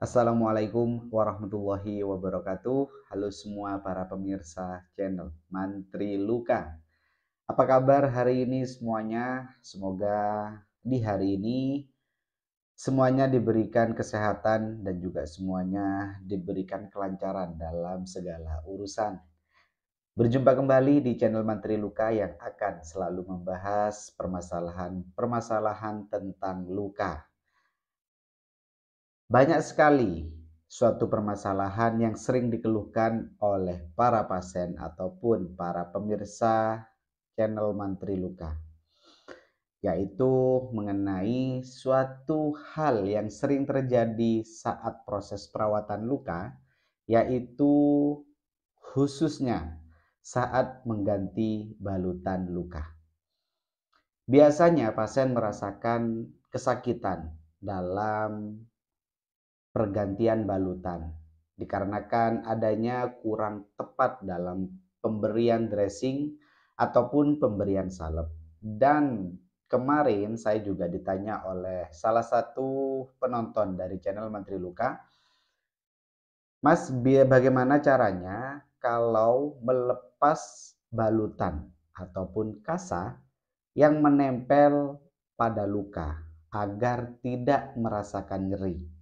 Assalamualaikum warahmatullahi wabarakatuh. Halo semua para pemirsa channel Mantri Luka. Apa kabar hari ini semuanya? Semoga di hari ini semuanya diberikan kesehatan dan juga semuanya diberikan kelancaran dalam segala urusan. Berjumpa kembali di channel Mantri Luka yang akan selalu membahas permasalahan tentang luka. Banyak sekali suatu permasalahan yang sering dikeluhkan oleh para pasien ataupun para pemirsa channel Mantri Luka, yaitu mengenai suatu hal yang sering terjadi saat proses perawatan luka, yaitu khususnya saat mengganti balutan luka. Biasanya pasien merasakan kesakitan dalam pergantian balutan dikarenakan adanya kurang tepat dalam pemberian dressing ataupun pemberian salep. Dan kemarin saya juga ditanya oleh salah satu penonton dari channel Mantri Luka, Mas, bagaimana caranya kalau melepas balutan ataupun kasa yang menempel pada luka agar tidak merasakan nyeri?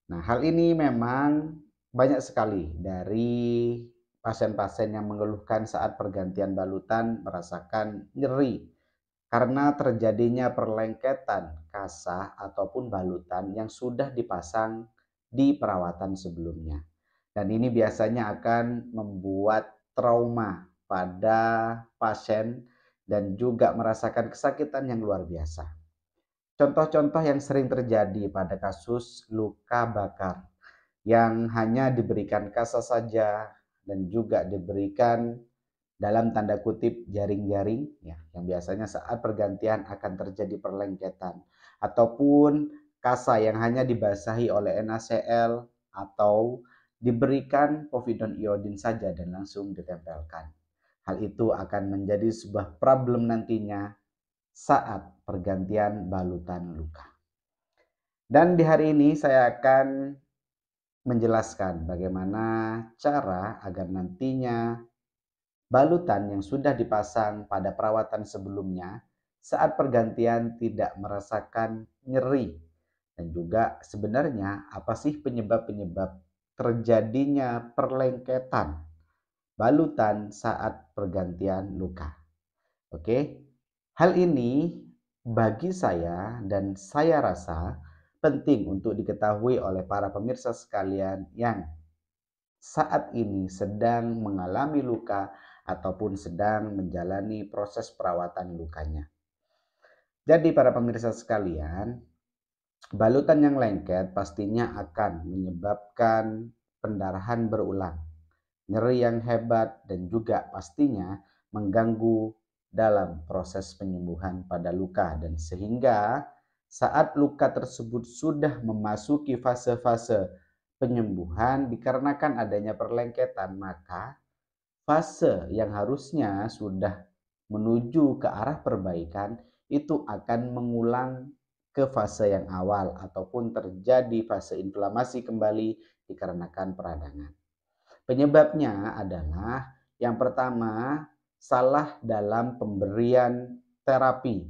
Nah, hal ini memang banyak sekali dari pasien-pasien yang mengeluhkan saat pergantian balutan merasakan nyeri karena terjadinya perlengketan kasa ataupun balutan yang sudah dipasang di perawatan sebelumnya. Dan ini biasanya akan membuat trauma pada pasien dan juga merasakan kesakitan yang luar biasa. Contoh-contoh yang sering terjadi pada kasus luka bakar yang hanya diberikan kasa saja dan juga diberikan dalam tanda kutip jaring-jaring ya, yang biasanya saat pergantian akan terjadi perlengketan, ataupun kasa yang hanya dibasahi oleh NaCl atau diberikan povidone iodin saja dan langsung ditempelkan. Hal itu akan menjadi sebuah problem nantinya saat pergantian balutan luka. Dan di hari ini saya akan menjelaskan bagaimana cara agar nantinya balutan yang sudah dipasang pada perawatan sebelumnya saat pergantian tidak merasakan nyeri. Dan juga sebenarnya apa sih penyebab-penyebab terjadinya perlengketan balutan saat pergantian luka. Oke, hal ini bagi saya dan saya rasa penting untuk diketahui oleh para pemirsa sekalian yang saat ini sedang mengalami luka ataupun sedang menjalani proses perawatan lukanya. Jadi para pemirsa sekalian, balutan yang lengket pastinya akan menyebabkan pendarahan berulang, nyeri yang hebat, dan juga pastinya mengganggu dalam proses penyembuhan pada luka, dan sehingga saat luka tersebut sudah memasuki fase-fase penyembuhan dikarenakan adanya perlengketan, maka fase yang harusnya sudah menuju ke arah perbaikan itu akan mengulang ke fase yang awal ataupun terjadi fase inflamasi kembali dikarenakan peradangan. Penyebabnya adalah yang pertama, salah dalam pemberian terapi.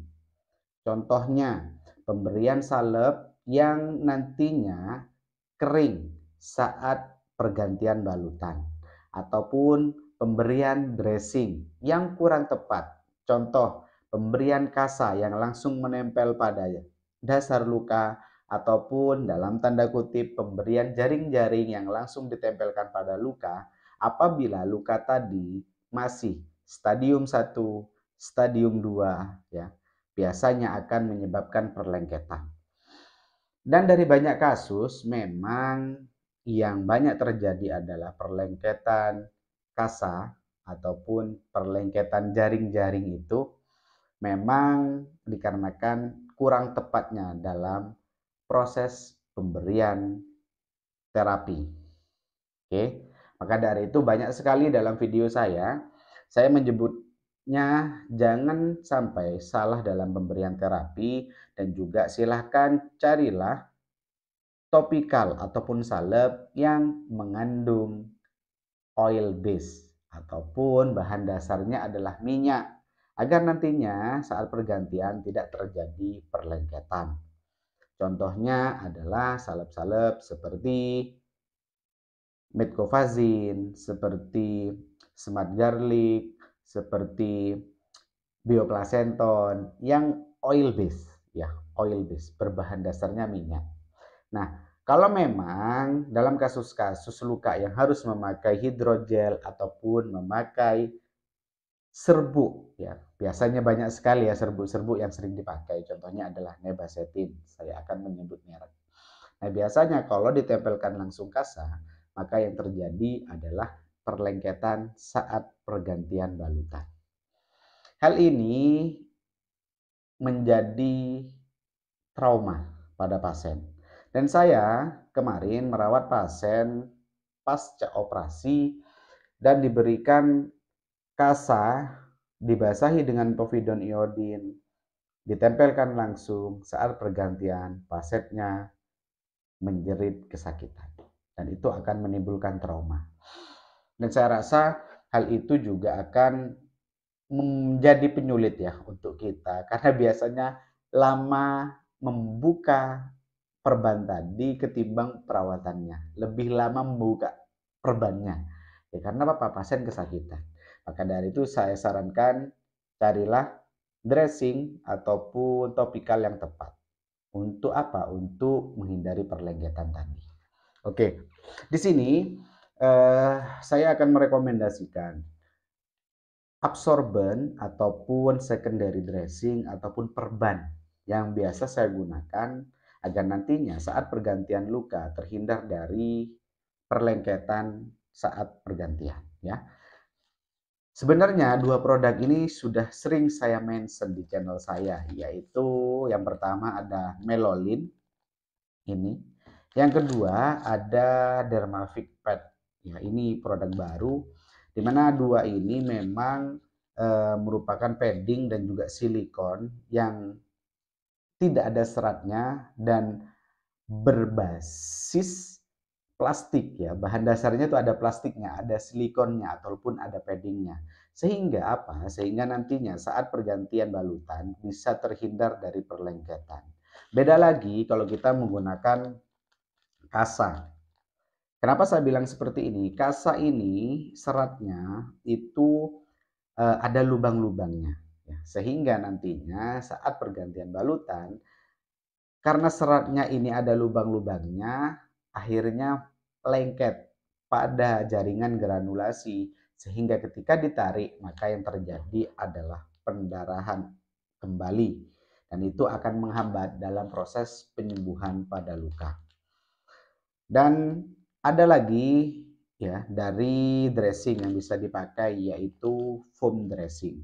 Contohnya, pemberian salep yang nantinya kering saat pergantian balutan ataupun pemberian dressing yang kurang tepat. Contoh, pemberian kasa yang langsung menempel pada dasar luka ataupun dalam tanda kutip pemberian jaring-jaring yang langsung ditempelkan pada luka apabila luka tadi masih stadium 1, stadium 2 ya, biasanya akan menyebabkan perlengketan. Dan dari banyak kasus memang yang banyak terjadi adalah perlengketan kasa ataupun perlengketan jaring-jaring itu memang dikarenakan kurang tepatnya dalam proses pemberian terapi. Oke, maka dari itu banyak sekali dalam video saya menyebutnya jangan sampai salah dalam pemberian terapi, dan juga silahkan carilah topikal ataupun salep yang mengandung oil base ataupun bahan dasarnya adalah minyak agar nantinya saat pergantian tidak terjadi perlengketan. Contohnya adalah salep-salep seperti metcovazin, seperti smart garlic, seperti bioplacenton yang oil base ya, oil base berbahan dasarnya minyak. Nah, kalau memang dalam kasus-kasus luka yang harus memakai hidrogel ataupun memakai serbuk ya, biasanya banyak sekali ya serbuk-serbuk yang sering dipakai. Contohnya adalah nebasetin. Saya akan menyebut merek. Nah, biasanya kalau ditempelkan langsung kasa, maka yang terjadi adalah perlengketan saat pergantian balutan. Hal ini menjadi trauma pada pasien. Dan saya kemarin merawat pasien pasca operasi dan diberikan kasa, dibasahi dengan povidone iodin, ditempelkan langsung saat pergantian, pasiennya menjerit kesakitan. Dan itu akan menimbulkan trauma. Dan saya rasa hal itu juga akan menjadi penyulit ya untuk kita. Karena biasanya lama membuka perban tadi ketimbang perawatannya. Lebih lama membuka perbannya. Ya, karena apa? Pasien kesakitan. Maka dari itu saya sarankan carilah dressing ataupun topikal yang tepat. Untuk apa? Untuk menghindari perlengketan tadi. Oke, di sini saya akan merekomendasikan absorben ataupun secondary dressing ataupun perban yang biasa saya gunakan agar nantinya saat pergantian luka terhindar dari perlengketan saat pergantian ya. Sebenarnya dua produk ini sudah sering saya mention di channel saya, yaitu yang pertama ada Melolin ini, yang kedua ada Dermavic Pad. Ya, ini produk baru di mana dua ini memang merupakan padding dan juga silikon yang tidak ada seratnya dan berbasis plastik ya. Bahan dasarnya itu ada plastiknya, ada silikonnya ataupun ada paddingnya. Sehingga apa? Sehingga nantinya saat pergantian balutan bisa terhindar dari perlengketan. Beda lagi kalau kita menggunakan kasa. Kenapa saya bilang seperti ini? Kasa ini seratnya itu ada lubang-lubangnya, ya. Sehingga nantinya saat pergantian balutan, karena seratnya ini ada lubang-lubangnya, akhirnya lengket pada jaringan granulasi, sehingga ketika ditarik, maka yang terjadi adalah pendarahan kembali, dan itu akan menghambat dalam proses penyembuhan pada luka. Dan ada lagi ya dari dressing yang bisa dipakai yaitu foam dressing.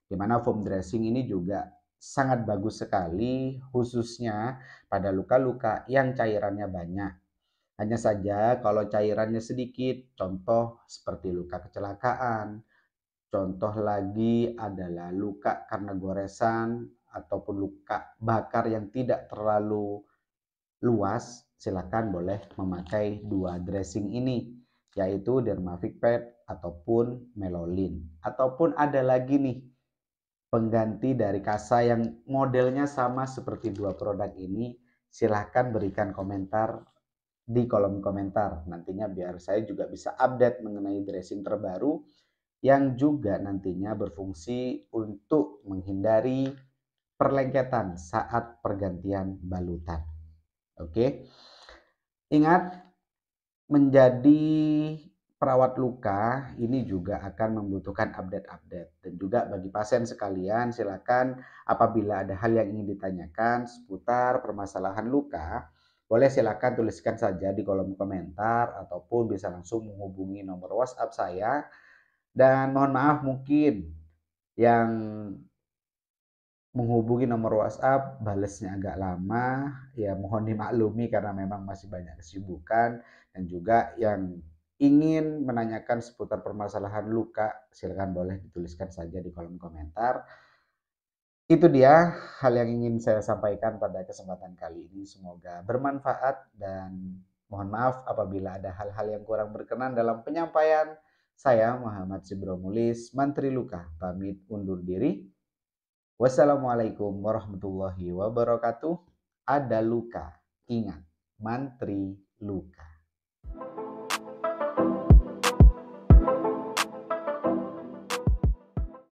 Di mana foam dressing ini juga sangat bagus sekali khususnya pada luka-luka yang cairannya banyak. Hanya saja kalau cairannya sedikit, contoh seperti luka kecelakaan, contoh lagi adalah luka karena goresan ataupun luka bakar yang tidak terlalu luas, silakan boleh memakai dua dressing ini, yaitu Dermavic Pad ataupun Melolin. Ataupun ada lagi nih pengganti dari kasa yang modelnya sama seperti dua produk ini, silahkan berikan komentar di kolom komentar. Nantinya biar saya juga bisa update mengenai dressing terbaru yang juga nantinya berfungsi untuk menghindari perlengketan saat pergantian balutan. Oke. Ingat, menjadi perawat luka ini juga akan membutuhkan update-update. Dan juga bagi pasien sekalian, silakan apabila ada hal yang ingin ditanyakan seputar permasalahan luka, boleh silakan tuliskan saja di kolom komentar ataupun bisa langsung menghubungi nomor WhatsApp saya. Dan mohon maaf mungkin yang menghubungi nomor WhatsApp balesnya agak lama, ya mohon dimaklumi karena memang masih banyak kesibukan. Dan juga yang ingin menanyakan seputar permasalahan luka, silakan boleh dituliskan saja di kolom komentar. Itu dia hal yang ingin saya sampaikan pada kesempatan kali ini. Semoga bermanfaat dan mohon maaf apabila ada hal-hal yang kurang berkenan dalam penyampaian. Saya Muhammad Sibromulis, Mantri Luka, pamit undur diri. Wassalamualaikum warahmatullahi wabarakatuh. Ada luka, ingat, Mantri Luka.